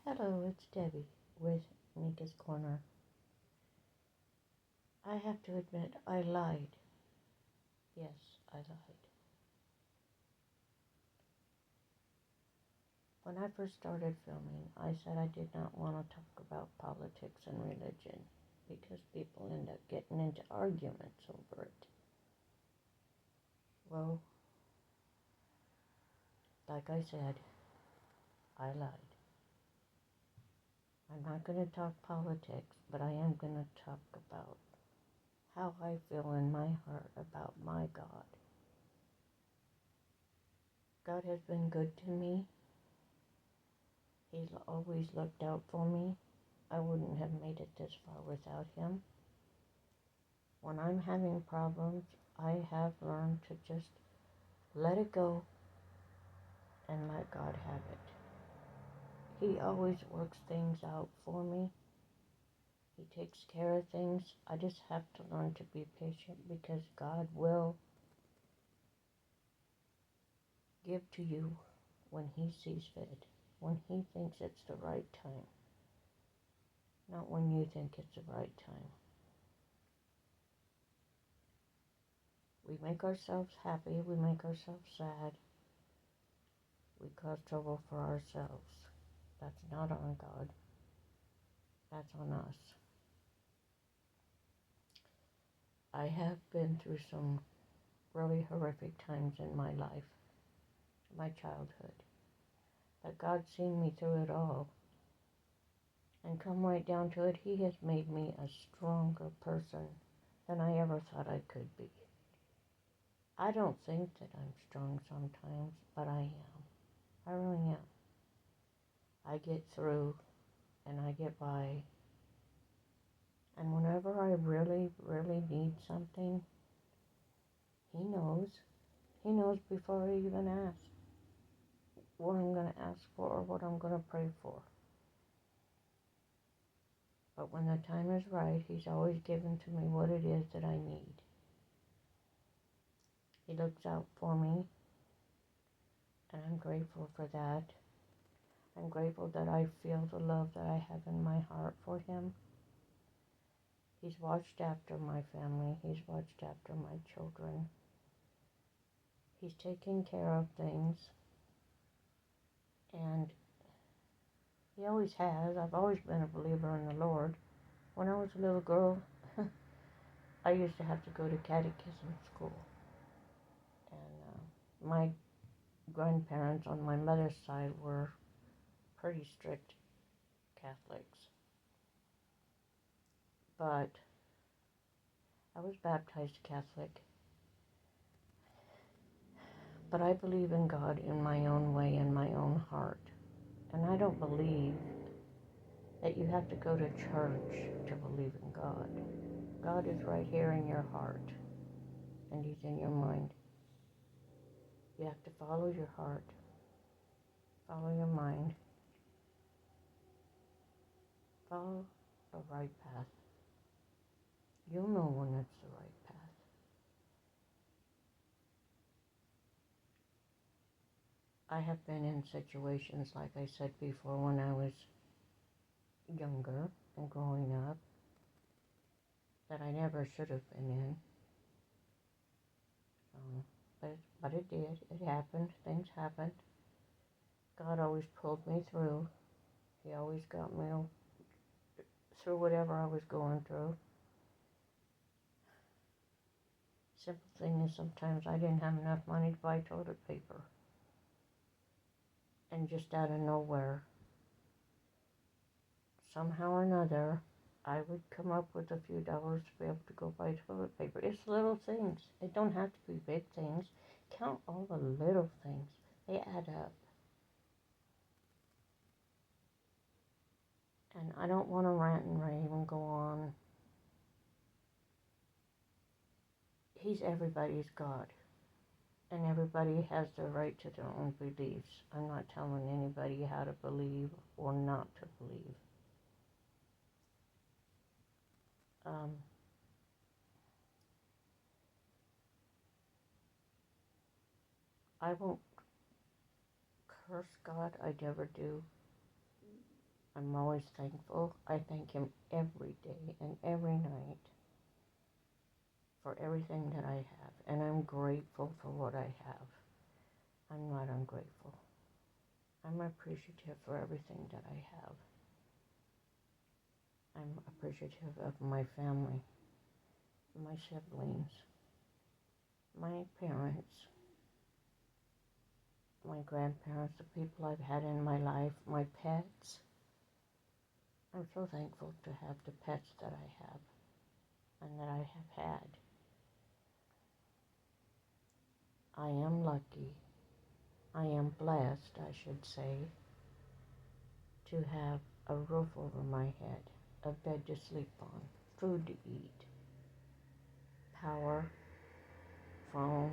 Hello, it's Debbie with Nika's Corner. I have to admit, I lied. Yes, I lied. When I first started filming, I said I did not want to talk about politics and religion because people end up getting into arguments over it. Well, like I said, I lied. I'm not going to talk politics, but I am going to talk about how I feel in my heart about my God. God has been good to me. He's always looked out for me. I wouldn't have made it this far without him. When I'm having problems, I have learned to just let it go and let God have it. He always works things out for me. He takes care of things. I just have to learn to be patient because God will give to you when he sees fit, when he thinks it's the right time, not when you think it's the right time. We make ourselves happy, we make ourselves sad, we cause trouble for ourselves. That's not on God. That's on us. I have been through some really horrific times in my life, my childhood. But God's seen me through it all. And come right down to it, he has made me a stronger person than I ever thought I could be. I don't think that I'm strong sometimes, but I am. I really am. I get through and I get by. And whenever I really, really need something, he knows. He knows before I even ask what I'm going to ask for or what I'm going to pray for. But when the time is right, he's always given to me what it is that I need. He looks out for me, and I'm grateful for that. I'm grateful that I feel the love that I have in my heart for him. He's watched after my family. He's watched after my children. He's taken care of things, and he always has. I've always been a believer in the Lord. When I was a little girl, I used to have to go to catechism school. And my grandparents on my mother's side were pretty strict Catholics. But I was baptized Catholic. But I believe in God in my own way, in my own heart. And I don't believe that you have to go to church to believe in God. God is right here in your heart, and he's in your mind. You have to follow your heart, follow your mind, follow the right path. You'll know when it's the right path. I have been in situations, like I said before, when I was younger and growing up, that I never should have been in. But it did. It happened. Things happened. God always pulled me through. He always got me through whatever I was going through. Simple thing is sometimes I didn't have enough money to buy toilet paper. And just out of nowhere, somehow or another, I would come up with a few dollars to be able to go buy toilet paper. It's little things. It don't have to be big things. Count all the little things. They add up. And I don't want to rant and rave and go on. He's everybody's God. And everybody has the right to their own beliefs. I'm not telling anybody how to believe or not to believe. I won't curse God. I never do. I'm always thankful. I thank Him every day and every night for everything that I have, and I'm grateful for what I have. I'm not ungrateful. I'm appreciative for everything that I have. I'm appreciative of my family, my siblings, my parents, my grandparents, the people I've had in my life, my pets. I'm so thankful to have the pets that I have and that I have had. I am lucky, I am blessed, I should say, to have a roof over my head, a bed to sleep on, food to eat, power, phone.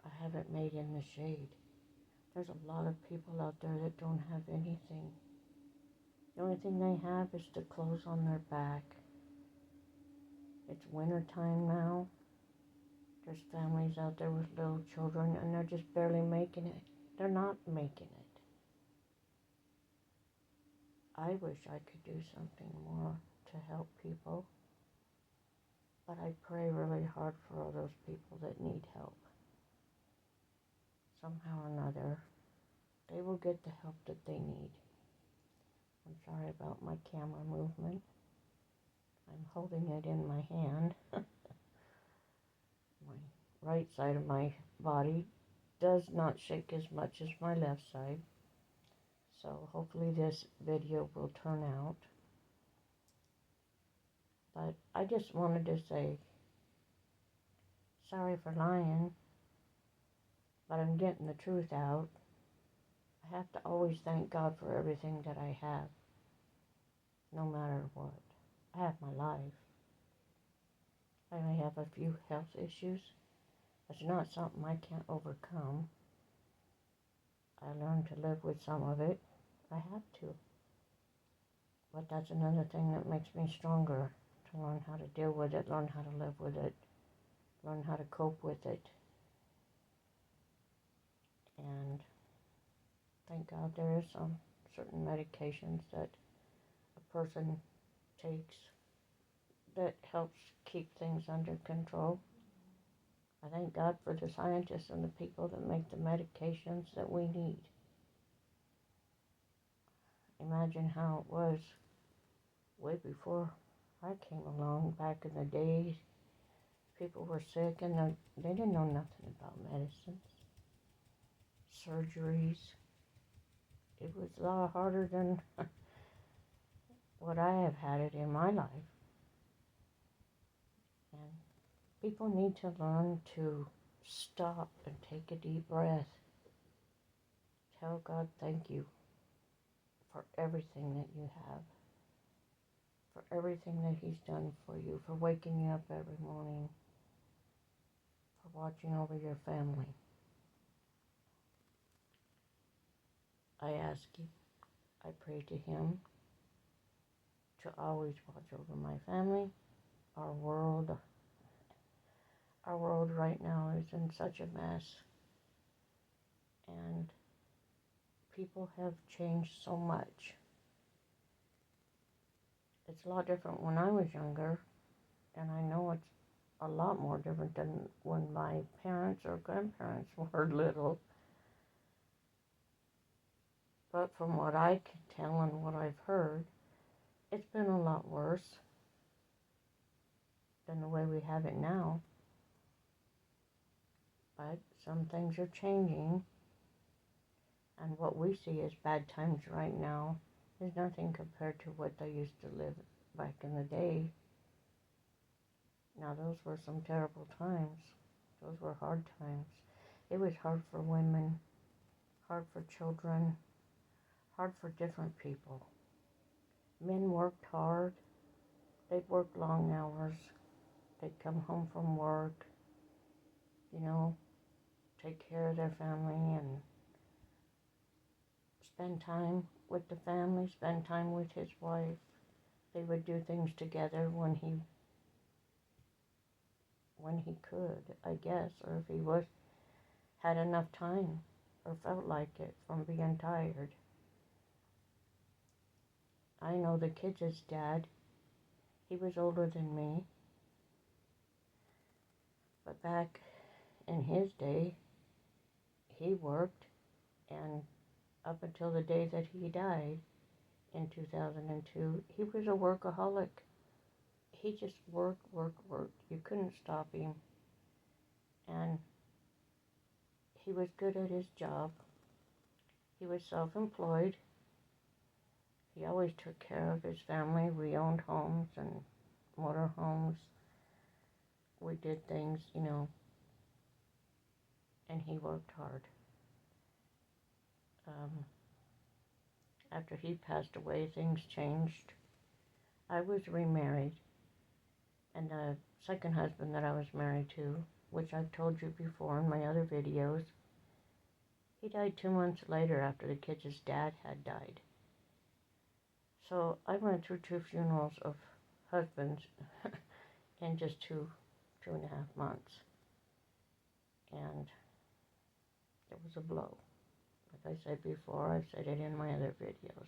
I have it made in the shade. There's a lot of people out there that don't have anything. The only thing they have is the clothes on their back. It's winter time now. There's families out there with little children and they're just barely making it. They're not making it. I wish I could do something more to help people. But I pray really hard for all those people that need help. Somehow or another, they will get the help that they need. I'm sorry about my camera movement. I'm holding it in my hand. My right side of my body does not shake as much as my left side. So hopefully this video will turn out. But I just wanted to say, sorry for lying, but I'm getting the truth out. I have to always thank God for everything that I have, no matter what. I have my life. I may have a few health issues. It's not something I can't overcome. I learned to live with some of it. I have to. But that's another thing that makes me stronger, to learn how to deal with it, learn how to live with it, learn how to cope with it. And thank God there is some certain medications that a person takes that helps keep things under control. I thank God for the scientists and the people that make the medications that we need. Imagine how it was way before I came along, back in the days. People were sick and they didn't know nothing about medicines, surgeries. It was a lot harder than what I have had it in my life. And people need to learn to stop and take a deep breath. Tell God thank you for everything that you have, for everything that He's done for you, for waking you up every morning, for watching over your family. I ask you, I pray to Him to always watch over my family. Our world right now is in such a mess, and people have changed so much. It's a lot different when I was younger, and I know it's a lot more different than when my parents or grandparents were little. But from what I can tell and what I've heard, it's been a lot worse than the way we have it now. But some things are changing, and what we see as bad times right now is nothing compared to what they used to live back in the day. Now, those were some terrible times. Those were hard times. It was hard for women, hard for children, hard for different people. Men worked hard. They'd work long hours. They'd come home from work, take care of their family and spend time with the family, spend time with his wife. They would do things together when he could, I guess, or if he had enough time. or felt like it from being tired. I know the kids' dad, he was older than me, but back in his day, he worked, and up until the day that he died in 2002, he was a workaholic. He just worked, worked, worked. You couldn't stop him. And he was good at his job. He was self-employed. He always took care of his family. We owned homes and motorhomes. We did things, and he worked hard. Um, After he passed away, things changed. I was remarried, and the second husband that I was married to, which I've told you before in my other videos, he died 2 months later after the kids' dad had died. So I went through 2 funerals of husbands in just 2.5 months. And it was a blow. Like I said before, I've said it in my other videos.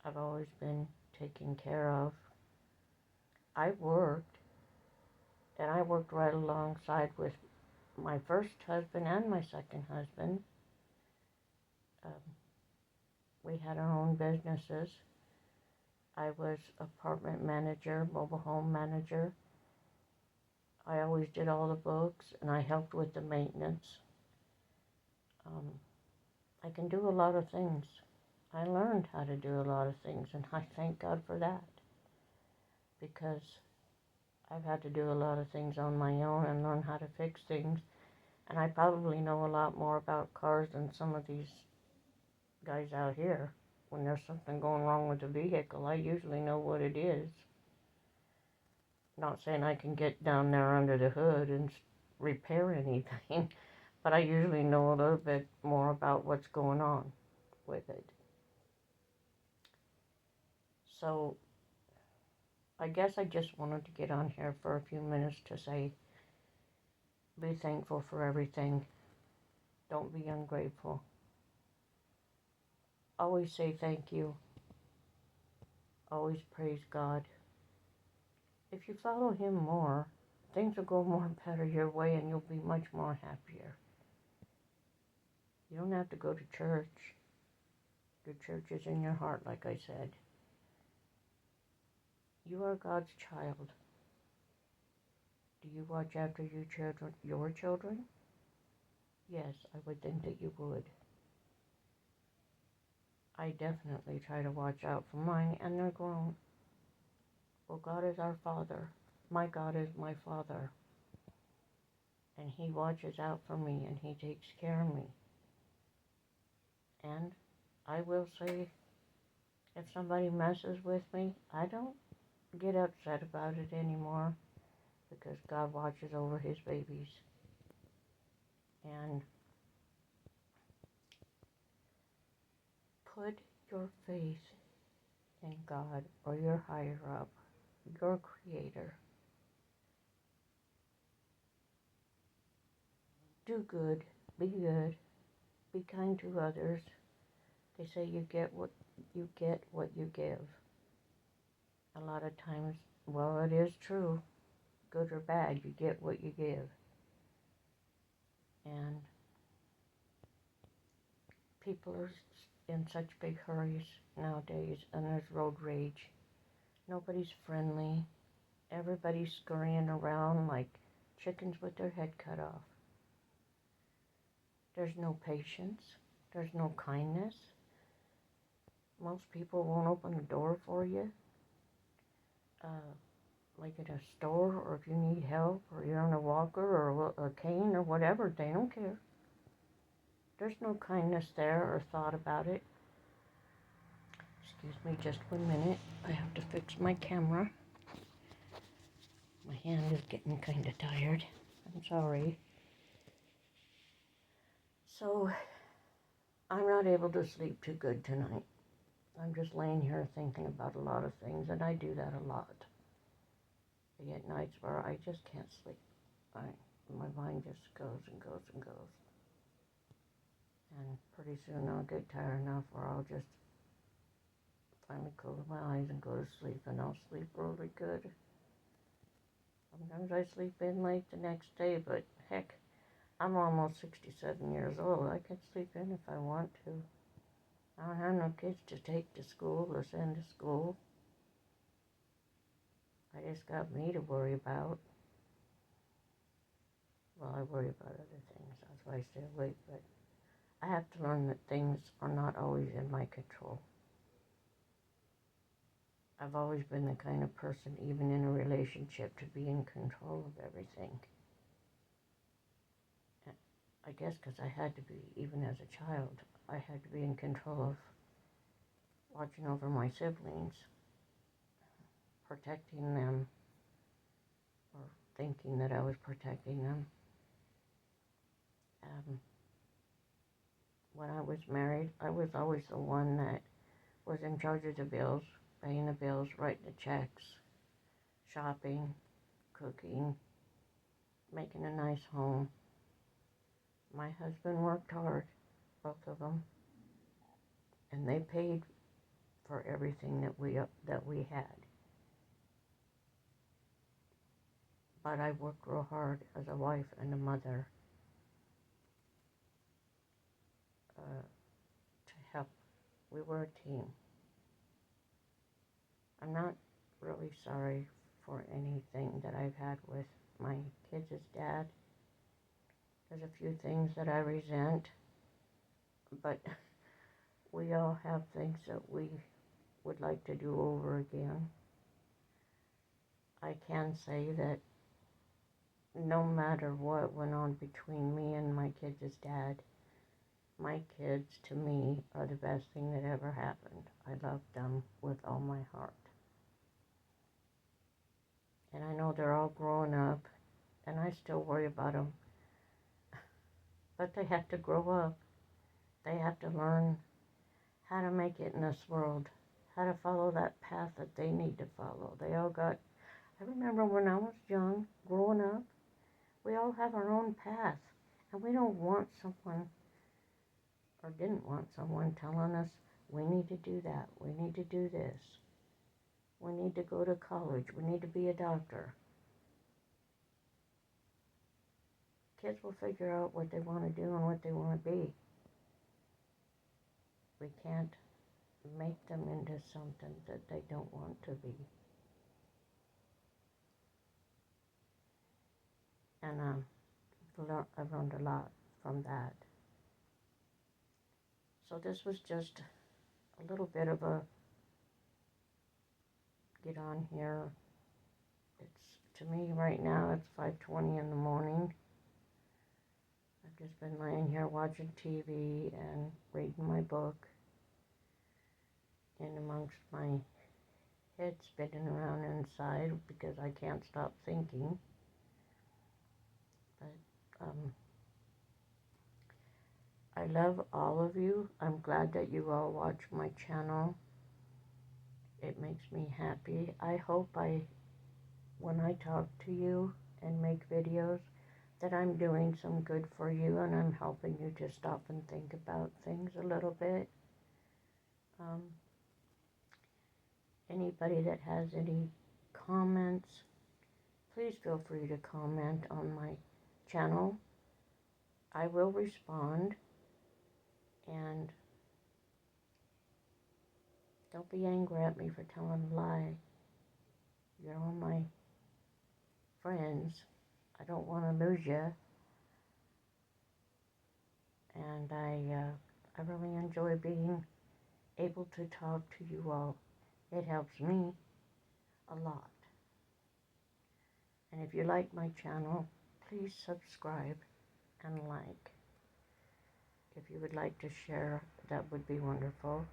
I've always been taken care of. I worked, and I worked right alongside with my first husband and my second husband. We had our own businesses. I was apartment manager, mobile home manager. I always did all the books, and I helped with the maintenance. I can do a lot of things. I learned how to do a lot of things, and I thank God for that, because I've had to do a lot of things on my own and learn how to fix things, and I probably know a lot more about cars than some of these guys out here. When there's something going wrong with the vehicle, I usually know what it is. Not saying I can get down there under the hood and repair anything, but I usually know a little bit more about what's going on with it. So I guess I just wanted to get on here for a few minutes to say, be thankful for everything. Don't be ungrateful. Always say thank you. Always praise God. If you follow Him more, things will go more better your way, and you'll be much more happier. You don't have to go to church. Your church is in your heart, like I said. You are God's child. Do you watch after your children? Yes, I would think that you would. I definitely try to watch out for mine, and they're grown. Well, God is our Father. My God is my Father. And He watches out for me, and He takes care of me. And I will say, if somebody messes with me, I don't get upset about it anymore, because God watches over His babies. And put your faith in God, or your higher up, your Creator. Do good, be good, be kind to others. They say you get what you give. A lot of times, well, it is true, good or bad, you get what you give. And people are in such big hurries nowadays, and there's road rage. Nobody's friendly. Everybody's scurrying around like chickens with their head cut off. There's no patience. There's no kindness. Most people won't open the door for you. Like at a store, or if you need help, or you're on a walker or a cane or whatever, they don't care. There's no kindness there or thought about it. Excuse me just 1 minute. I have to fix my camera. My hand is getting kind of tired. I'm sorry. So, I'm not able to sleep too good tonight. I'm just laying here thinking about a lot of things, and I do that a lot. I get nights where I just can't sleep. my mind just goes and goes and goes. And pretty soon I'll get tired enough where I'll just finally close my eyes and go to sleep, and I'll sleep really good. Sometimes I sleep in late the next day, but heck, I'm almost 67 years old. I can sleep in if I want to. I don't have no kids to take to school or send to school. I just got me to worry about. Well, I worry about other things. That's why I stay awake, but I have to learn that things are not always in my control. I've always been the kind of person, even in a relationship, to be in control of everything. I guess because I had to be, even as a child, I had to be in control of watching over my siblings, protecting them, or thinking that I was protecting them. When I was married, I was always the one that was in charge of the bills, paying the bills, writing the checks, shopping, cooking, making a nice home. My husband worked hard, both of them, and they paid for everything that we had. But I worked real hard as a wife and a mother to help. We were a team. I'm not really sorry for anything that I've had with my kids' dad. There's a few things that I resent, but we all have things that we would like to do over again. I can say that no matter what went on between me and my kids' dad, my kids, to me, are the best thing that ever happened. I love them with all my heart. And I know they're all growing up, and I still worry about them. But they have to grow up. They have to learn how to make it in this world, how to follow that path that they need to follow. I remember when I was young, growing up, we all have our own path, and we don't want someone, or didn't want someone telling us, we need to do that, we need to do this, we need to go to college, we need to be a doctor. Kids will figure out what they want to do and what they want to be. We can't make them into something that they don't want to be. And I've learned a lot from that. So this was just a little bit of a get on here. To me right now, it's 5:20 in the morning. I've just been laying here watching TV and reading my book. And amongst my head spinning around inside because I can't stop thinking. But I love all of you. I'm glad that you all watch my channel. It makes me happy. I hope when I talk to you and make videos, that I'm doing some good for you and I'm helping you to stop and think about things a little bit. Anybody that has any comments, please feel free to comment on my channel. I will respond, and don't be angry at me for telling a lie. You're all my friends. I don't want to lose you. And I really enjoy being able to talk to you all. It helps me a lot. And if you like my channel, please subscribe and like. If you would like to share, that would be wonderful.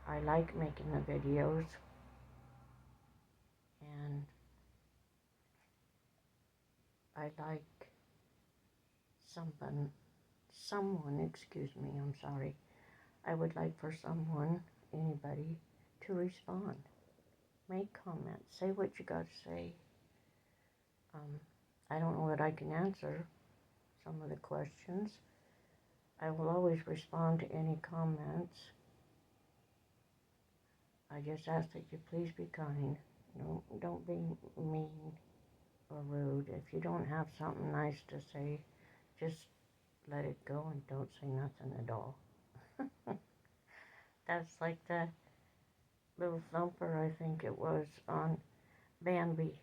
I like making the videos, and I like I'm sorry. I would like for anybody, to respond. Make comments. Say what you got to say. I don't know that I can answer some of the questions. I will always respond to any comments. I just ask that you please be kind. Don't be mean or rude. If you don't have something nice to say, just let it go and don't say nothing at all. That's like that little thumper, I think it was, on Bambi.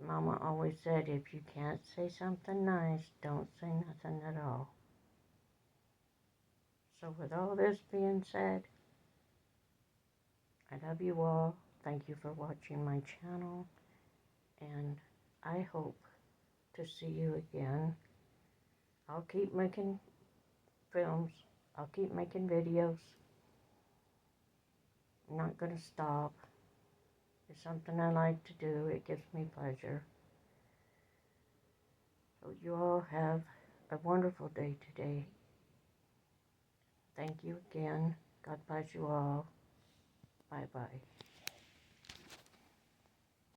Mama always said, if you can't say something nice, don't say nothing at all. So with all this being said, I love you all. Thank you for watching my channel. And I hope to see you again. I'll keep making films. I'll keep making videos. I'm not going to stop. It's something I like to do. It gives me pleasure. So you all have a wonderful day today. Thank you again. God bless you all. Bye-bye.